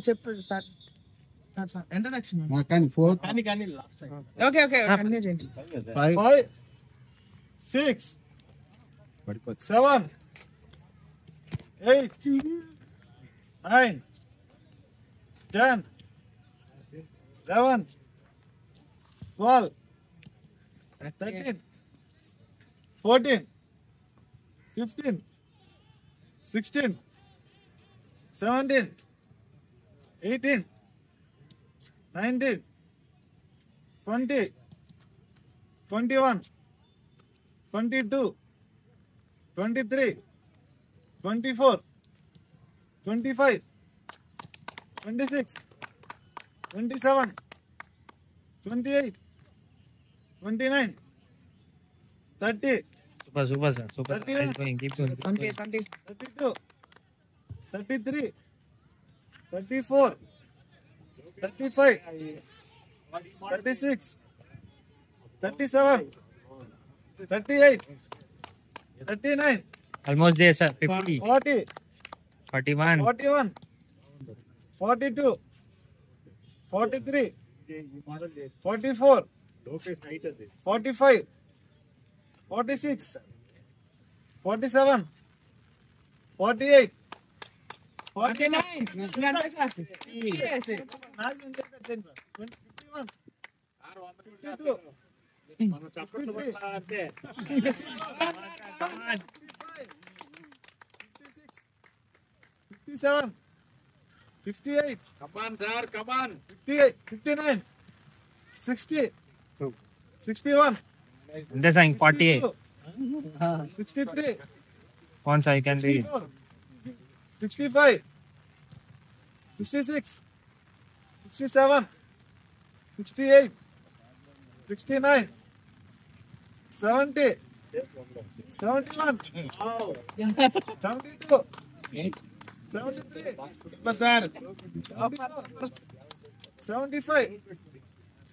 చెప్పు introduction. Okay okay 5 6 7 8 9 10 11 12 13 14 15 16 17 18 19 20 21 22 23 24 25 26 27 28 29 30 super sir, super. 31 Keep going. 32 33 34 35 36 37 38 39 Almost there, sir. 50, 40 41, 41 42 43 44 45 46 47 48 49. 57 58 59 60 61 and they're saying 48. 63 Once I can read. 65 66 67 68 69 70 71 72 73 75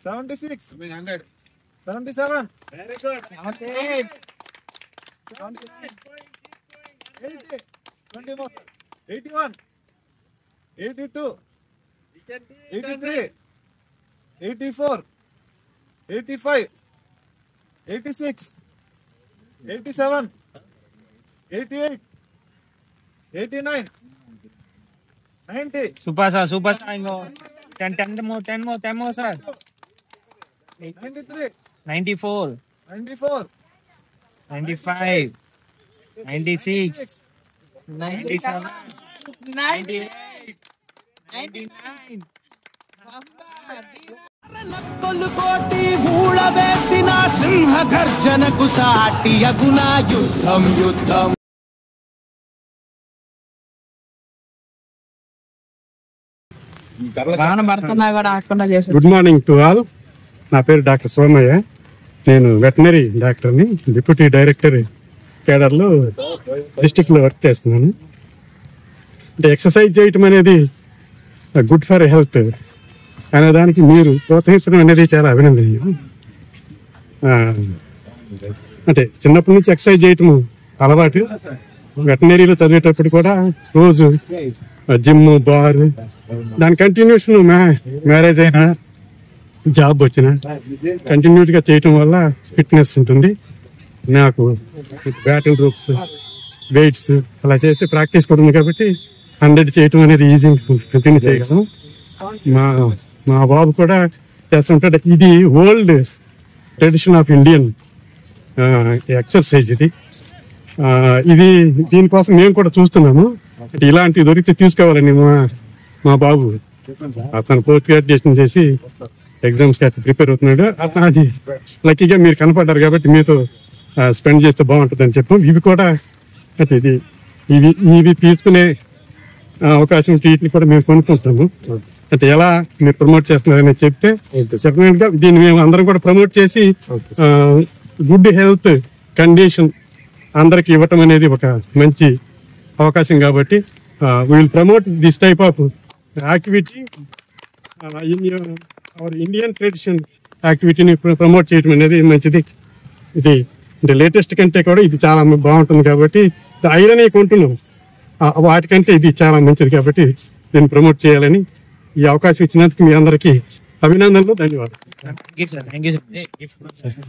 76 77 very good 78 80 20 more 81 82 83 84 85 86 87 88 89 90 Super sir, Ingo. 10 more, sir. 93 94, 94 95, 96, 97, 98, 99. కోటి ఊళ వేసిన సింహ గర్జనకు సాటి అగుణ యుద్ధం good morning to all. నా పేరు doctor Somayya. నేను veterinary డాక్టర్ని, deputy director కేడర్లో డిస్టిక్లో work చేస్తున్నాను. అంటే ఎక్సర్సైజ్ చేయటం అనేది గుడ్ ఫర్ హెల్త్ అనే దానికి మీరు ప్రోత్సహించడం అనేది చాలా అభినందనీయం. అంటే చిన్నప్పటి నుంచి ఎక్సర్సైజ్ చేయటం అలవాటు. వెటనరీలో చదివేటప్పుడు కూడా రోజు జిమ్, బార్, దాని కంటిన్యూషన్ మ్యారేజ్ అయినా జాబ్ వచ్చినా కంటిన్యూగా చేయటం వల్ల ఫిట్నెస్ ఉంటుంది. నాకు బ్యాటిల్ రూప్స్, వెయిట్స్ అలా చేసి ప్రాక్టీస్ కూడా ఉంది కాబట్టి 100 చేయటం అనేది ఈజీ కంటిన్యూ చేయగలను. మా బాబు కూడా చేస్తుంటాడు. ఇది old tradition of Indian exercise. ఇది దీనికోసం మేము కూడా చూస్తున్నాము. ఇలాంటివి దొరికితే తీసుకోవాలని మా బాబు అతను పోస్ట్ గ్రాడ్యుయేషన్ చేసి ఎగ్జామ్స్ కి ప్రిపేర్ అవుతున్నాడు. అది లక్కీగా మీరు కనపడ్డారు కాబట్టి మీతో స్పెండ్ చేస్తే బాగుంటుంది అని చెప్పాం. ఇవి కూడా ఇవి తీసుకునే అవకాశం వీటిని కూడా మేము కొనుక్కుంటాము. అంటే ఎలా మీరు ప్రమోట్ చేస్తున్నారని చెప్తే డెఫినెట్ గా దీన్ని మేము అందరం కూడా ప్రమోట్ చేసి గుడ్ హెల్త్ కండిషన్ అందరికి ఇవ్వటం అనేది ఒక మంచి అవకాశం కాబట్టి will promote this type of activity in our Indian tradition యాక్టివిటీని ప్రమోట్ చేయడం అనేది మంచిది. ఇది అంటే లేటెస్ట్ కంటే కూడా ఇది చాలా బాగుంటుంది కాబట్టి ఐరన్ కొంటున్నాం, వాటికంటే ఇది చాలా మంచిది కాబట్టి దీన్ని ప్రమోట్ చేయాలని ఈ అవకాశం ఇచ్చినందుకు మీ అందరికీ అభినందనలు, ధన్యవాదాలు. Thank you sir.